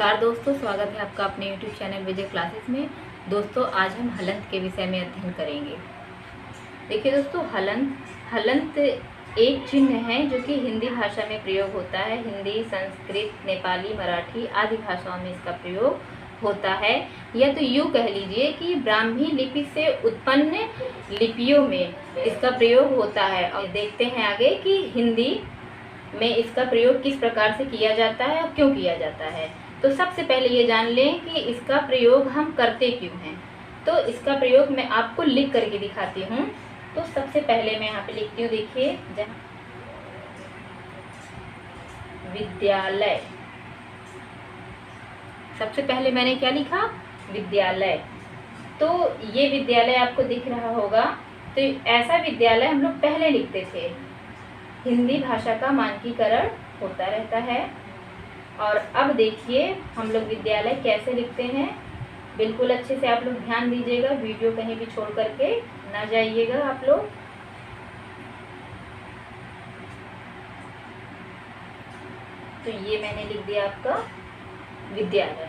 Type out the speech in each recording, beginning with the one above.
नमस्कार दोस्तों, स्वागत है आपका अपने YouTube चैनल विजय क्लासेस में। दोस्तों आज हम हलंत के विषय में अध्ययन करेंगे। देखिए दोस्तों, हलंत एक चिन्ह है जो कि हिंदी भाषा में प्रयोग होता है। हिंदी, संस्कृत, नेपाली, मराठी आदि भाषाओं में इसका प्रयोग होता है। या तो यूँ कह लीजिए कि ब्राह्मी लिपि से उत्पन्न लिपियों में इसका प्रयोग होता है। और देखते हैं आगे कि हिंदी में इसका प्रयोग किस प्रकार से किया जाता है और क्यों किया जाता है। तो सबसे पहले ये जान लें कि इसका प्रयोग हम करते क्यों हैं। तो इसका प्रयोग मैं आपको लिख करके दिखाती हूँ। तो सबसे पहले मैं यहाँ पे लिखती हूँ, देखिए, जहाँ विद्यालय, सबसे पहले मैंने क्या लिखा, विद्यालय। तो ये विद्यालय आपको दिख रहा होगा। तो ऐसा विद्यालय हम लोग पहले लिखते थे। हिंदी भाषा का मानकीकरण होता रहता है। और अब देखिए हम लोग विद्यालय कैसे लिखते हैं। बिल्कुल अच्छे से आप लोग ध्यान दीजिएगा, वीडियो कहीं भी छोड़ करके ना जाइएगा आप लोग। तो ये मैंने लिख दिया आपका विद्यालय।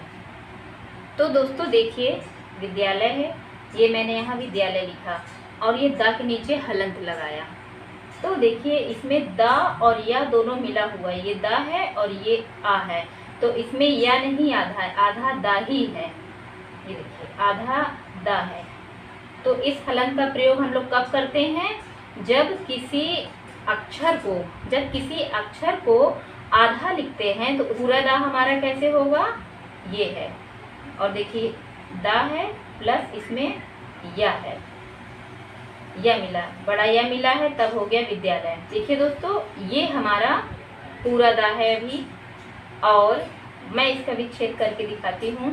तो दोस्तों देखिए, विद्यालय है, ये मैंने यहाँ विद्यालय लिखा और ये द के नीचे हलंत लगाया। तो देखिए इसमें द और या दोनों मिला हुआ है। ये द है और ये आ है। तो इसमें या नहीं, आधा है, आधा द ही है। ये देखिए आधा द है। तो इस हलंत का प्रयोग हम लोग कब करते हैं, जब किसी अक्षर को आधा लिखते हैं। तो पूरा द हमारा कैसे होगा, ये है। और देखिए द है प्लस इसमें या है, या मिला, बड़ा या मिला है, तब हो गया विद्यालय। देखिए दोस्तों, ये हमारा पूरा दा है अभी। और मैं इसका विच्छेद करके दिखाती हूँ।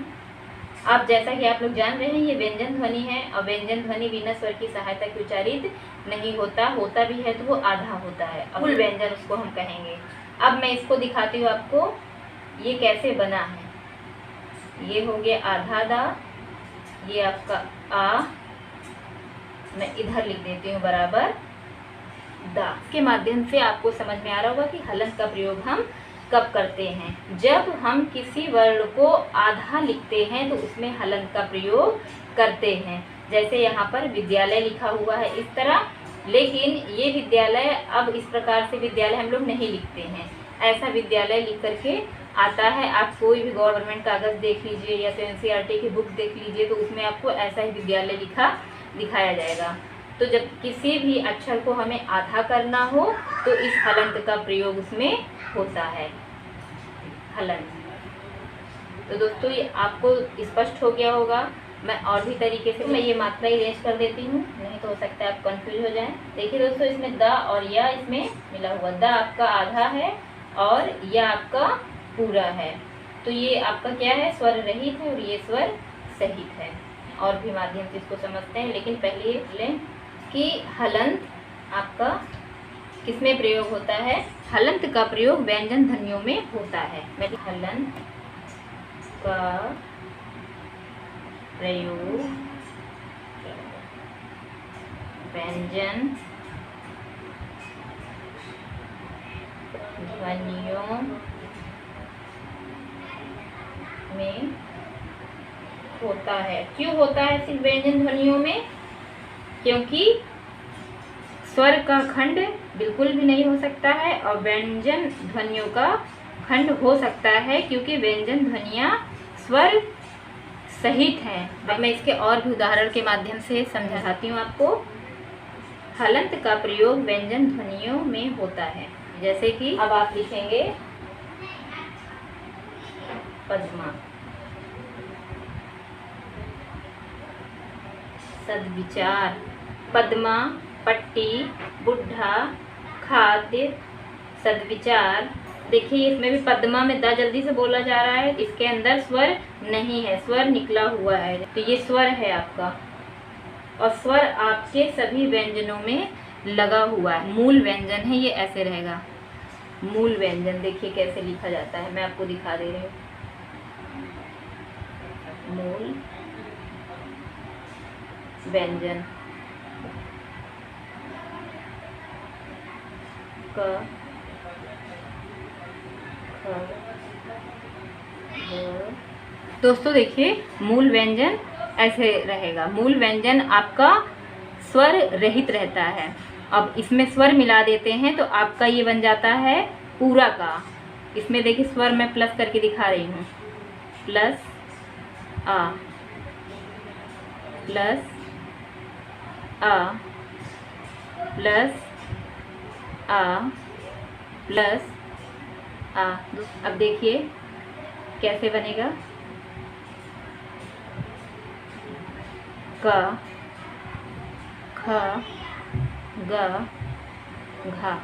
अब जैसा कि आप लोग जान रहे हैं, ये व्यंजन ध्वनि है और व्यंजन ध्वनि बिना स्वर की सहायता के उच्चारित नहीं होता भी है तो वो आधा होता है। फुल व्यंजन उसको हम कहेंगे। अब मैं इसको दिखाती हूँ आपको, ये कैसे बना है। ये हो गया आधा दा, ये आपका आ, मैं इधर लिख देती हूँ बराबर दा। के माध्यम से आपको समझ में आ रहा होगा कि हलंत का प्रयोग हम कब करते हैं। जब हम किसी वर्ण को आधा लिखते हैं तो उसमें हलंत का प्रयोग करते हैं। जैसे यहाँ पर विद्यालय लिखा हुआ है इस तरह, लेकिन ये विद्यालय, अब इस प्रकार से विद्यालय हम लोग नहीं लिखते हैं। ऐसा विद्यालय लिख करके आता है। आप कोई भी गवर्नमेंट कागज़ देख लीजिए या तो NCERT की बुक देख लीजिए, तो उसमें आपको ऐसा ही विद्यालय लिखा दिखाया जाएगा। तो जब किसी भी अक्षर को हमें आधा करना हो तो इस हलंत का प्रयोग उसमें होता है, हलंत। तो दोस्तों ये आपको स्पष्ट हो गया होगा। मैं और भी तरीके से मैं ये मात्रा इरेज कर देती हूँ, नहीं तो हो सकता है आप कंफ्यूज हो जाएं। देखिए दोस्तों, इसमें द और या इसमें मिला हुआ। द आपका आधा है और या आपका पूरा है। तो ये आपका क्या है, स्वर रहित है और ये स्वर सहित है। और भी माध्यम से इसको समझते हैं, लेकिन पहले लें कि हलंत आपका किसमें प्रयोग होता है। हलंत का प्रयोग व्यंजन ध्वनियों में होता है। हलंत का प्रयोग व्यंजन ध्वनियों में होता है। क्यों होता है सिर्फ व्यंजन ध्वनियों में, क्योंकि स्वर का खंड बिल्कुल भी नहीं हो सकता है और व्यंजन ध्वनियों का खंड हो सकता है, क्योंकि व्यंजन ध्वनियाँ स्वर सहित हैं। अब मैं इसके और भी उदाहरण के माध्यम से समझाती हूँ आपको। हलंत का प्रयोग व्यंजन ध्वनियों में होता है, जैसे कि अब आप लिखेंगे पद्मा, सद्विचार, पद्मा, पट्टी, बुढ़ा, खाद्य, सद्विचार। देखिए इसमें भी पद्मा में द जल्दी से बोला जा रहा है, इसके अंदर स्वर नहीं है, स्वर निकला हुआ है। तो ये स्वर है आपका, और स्वर आपके सभी व्यंजनों में लगा हुआ है। मूल व्यंजन है, ये ऐसे रहेगा मूल व्यंजन। देखिए कैसे लिखा जाता है, मैं आपको दिखा दे रही हूँ। मूल व्यंजन क, ख, दोस्तों देखिए, मूल व्यंजन ऐसे रहेगा। मूल व्यंजन आपका स्वर रहित रहता है। अब इसमें स्वर मिला देते हैं तो आपका ये बन जाता है पूरा का। इसमें देखिए स्वर मैं प्लस करके दिखा रही हूँ। प्लस आ, प्लस आ, प्लस आ, प्लस आ। अब देखिए कैसे बनेगा। क, ख, ग, घ।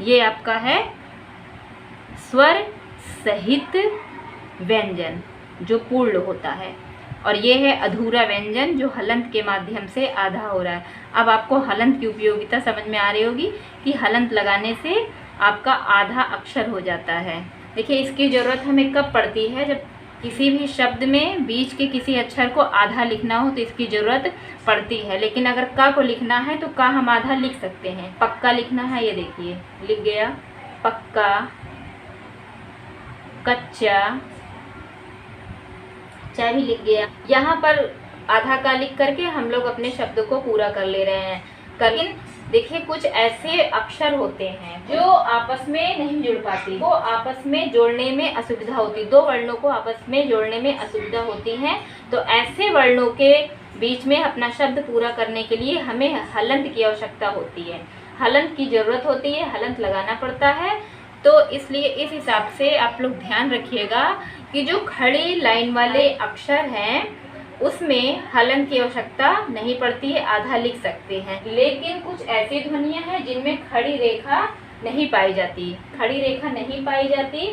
ये आपका है स्वर सहित व्यंजन जो पूर्ण होता है, और ये है अधूरा व्यंजन जो हलंत के माध्यम से आधा हो रहा है। अब आपको हलंत की उपयोगिता समझ में आ रही होगी कि हलंत लगाने से आपका आधा अक्षर हो जाता है। देखिए इसकी ज़रूरत हमें कब पड़ती है, जब किसी भी शब्द में बीच के किसी अक्षर को आधा लिखना हो तो इसकी ज़रूरत पड़ती है। लेकिन अगर का को लिखना है तो का हम आधा लिख सकते हैं। पक्का लिखना है, ये देखिए लिख गया पक्का, कच्चा, चा भी लिख गया। यहाँ पर आधा का लिख करके हम लोग अपने शब्द को पूरा कर ले रहे हैं। लेकिन देखिए कुछ ऐसे अक्षर होते हैं जो आपस में नहीं जुड़ पाती, वो आपस में जोड़ने में असुविधा होती, दो वर्णों को आपस में जोड़ने में असुविधा होती है। तो ऐसे वर्णों के बीच में अपना शब्द पूरा करने के लिए हमें हलंत की आवश्यकता होती है, हलंत की ज़रूरत होती है, हलंत लगाना पड़ता है। तो इसलिए इस हिसाब से आप लोग ध्यान रखिएगा कि जो खड़ी लाइन वाले अक्षर हैं उसमें हलंत की आवश्यकता नहीं पड़ती है, आधा लिख सकते हैं। लेकिन कुछ ऐसी ध्वनियां हैं जिनमें खड़ी रेखा नहीं पाई जाती, खड़ी रेखा नहीं पाई जाती,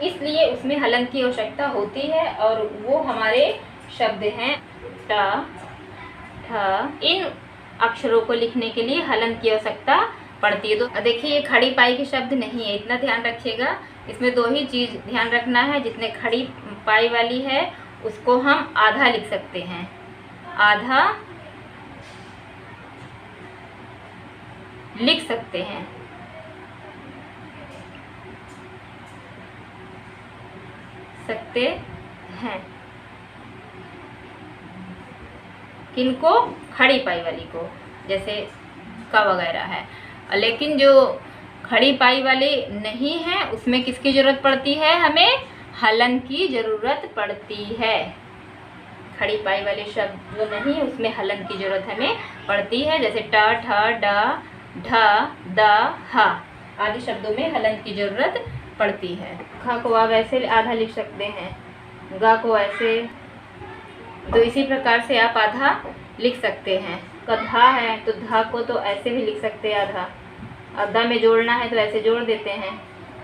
इसलिए उसमें हलंत की आवश्यकता होती है। और वो हमारे शब्द हैं ट, ठ। इन अक्षरों को लिखने के लिए हलंत की आवश्यकता पड़ती है। तो देखिए ये खड़ी पाई के शब्द नहीं है, इतना ध्यान रखिएगा। इसमें दो ही चीज़ ध्यान रखना है, जितने खड़ी पाई वाली है उसको हम आधा लिख सकते हैं, आधा लिख सकते हैं। किनको? खड़ी पाई वाली को, जैसे का वगैरह है। लेकिन जो खड़ी पाई वाले नहीं है उसमें किसकी ज़रूरत पड़ती है? हमें हलंत की ज़रूरत पड़ती है। खड़ी पाई वाले शब्द जो नहीं है उसमें हलंत की ज़रूरत हमें पड़ती है, जैसे ट, ठ, ड, ढ, द, ह आदि शब्दों में हलंत की ज़रूरत पड़ती है। ख को आप ऐसे आधा लिख सकते हैं, ग को ऐसे, तो इसी प्रकार से आप आधा लिख सकते हैं। कधा है तो धा को तो ऐसे भी लिख सकते हैं आधा, और द में जोड़ना है तो ऐसे जोड़ देते हैं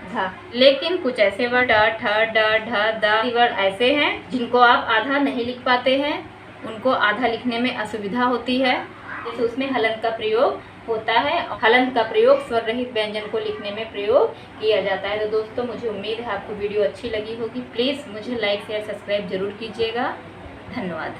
धा। लेकिन कुछ ऐसे वर्ड ठ, ड, ढ, द वर्ड ऐसे हैं जिनको आप आधा नहीं लिख पाते हैं, उनको आधा लिखने में असुविधा होती है, जैसे उसमें हलंत का प्रयोग होता है। हलंत का प्रयोग स्वर रहित व्यंजन को लिखने में प्रयोग किया जाता है। तो दोस्तों मुझे उम्मीद है आपको वीडियो अच्छी लगी होगी। प्लीज़ मुझे लाइक शेयर सब्सक्राइब जरूर कीजिएगा। धन्यवाद।